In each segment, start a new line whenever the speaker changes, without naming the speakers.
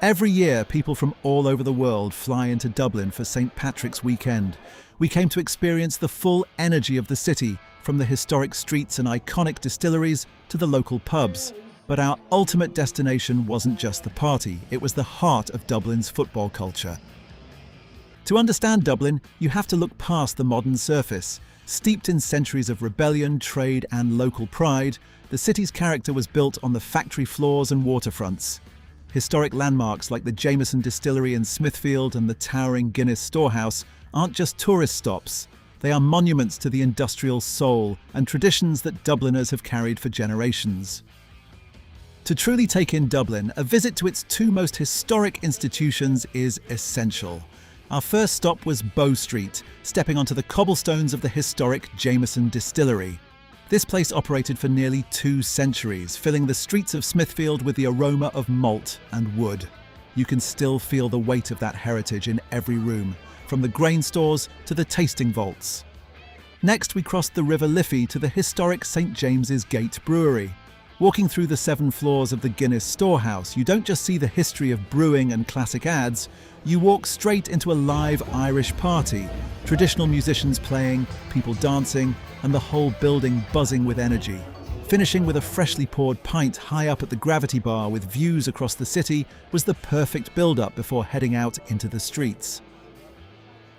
Every year, people from all over the world fly into Dublin for St. Patrick's weekend. We came to experience the full energy of the city, from the historic streets and iconic distilleries to the local pubs. But our ultimate destination wasn't just the party, it was the heart of Dublin's football culture. To understand Dublin, you have to look past the modern surface. Steeped in centuries of rebellion, trade and local pride, the city's character was built on the factory floors and waterfronts. Historic landmarks like the Jameson distillery in Smithfield and the towering Guinness Storehouse aren't just tourist stops. They are monuments to the industrial soul and traditions that Dubliners have carried for generations. To truly take in Dublin, a visit to its two most historic institutions is essential. Our first stop was Bow Street, stepping onto the cobblestones of the historic Jameson distillery. This place operated for nearly 2 centuries, filling the streets of Smithfield with the aroma of malt and wood. You can still feel the weight of that heritage in every room, from the grain stores to the tasting vaults. Next, we crossed the River Liffey to the historic St. James's Gate Brewery. Walking through the 7 floors of the Guinness Storehouse, you don't just see the history of brewing and classic ads, you walk straight into a live Irish party, traditional musicians playing, people dancing, and the whole building buzzing with energy. Finishing with a freshly poured pint high up at the Gravity Bar with views across the city was the perfect build-up before heading out into the streets.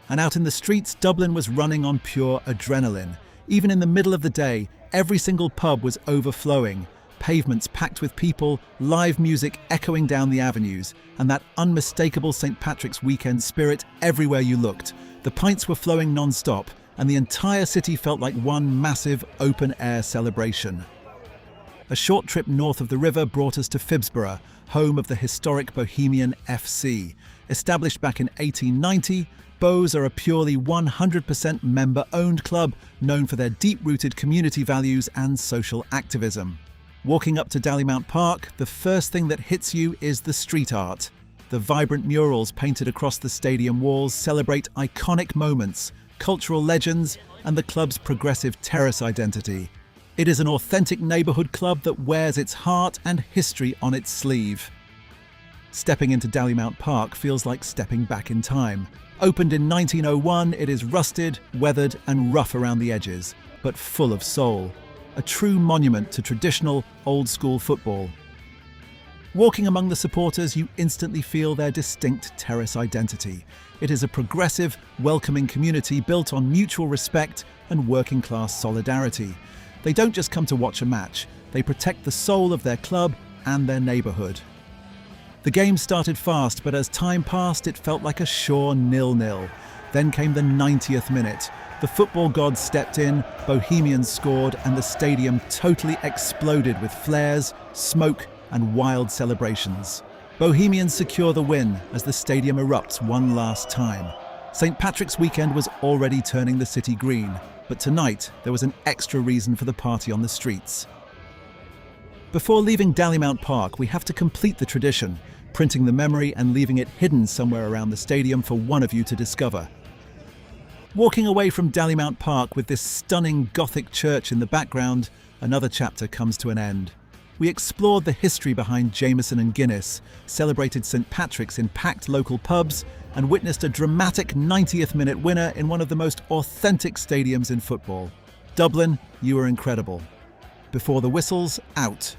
And out in the streets, Dublin was running on pure adrenaline. Even in the middle of the day, every single pub was overflowing, pavements packed with people, live music echoing down the avenues, and that unmistakable St. Patrick's weekend spirit everywhere you looked. The pints were flowing non-stop, and the entire city felt like one massive open-air celebration. A short trip north of the river brought us to Phibsborough, home of the historic Bohemian FC. Established back in 1890, Bows are a purely 100% member-owned club known for their deep-rooted community values and social activism. Walking up to Dalymount Park, the first thing that hits you is the street art. The vibrant murals painted across the stadium walls celebrate iconic moments, cultural legends, and the club's progressive terrace identity. It is an authentic neighbourhood club that wears its heart and history on its sleeve. Stepping into Dalymount Park feels like stepping back in time. Opened in 1901, it is rusted, weathered, and rough around the edges, but full of soul. A true monument to traditional, old-school football. Walking among the supporters, you instantly feel their distinct terrace identity. It is a progressive, welcoming community built on mutual respect and working-class solidarity. They don't just come to watch a match, they protect the soul of their club and their neighbourhood. The game started fast, but as time passed, it felt like a sure 0-0. Then came the 90th minute. The football gods stepped in, Bohemians scored, and the stadium totally exploded with flares, smoke, and wild celebrations. Bohemians secure the win as the stadium erupts one last time. St. Patrick's weekend was already turning the city green, but tonight there was an extra reason for the party on the streets. Before leaving Dalymount Park, we have to complete the tradition, printing the memory and leaving it hidden somewhere around the stadium for one of you to discover. Walking away from Dalymount Park with this stunning Gothic church in the background, another chapter comes to an end. We explored the history behind Jameson and Guinness, celebrated St. Patrick's in packed local pubs, and witnessed a dramatic 90th minute winner in one of the most authentic stadiums in football. Dublin, you were incredible. Before the whistles, out.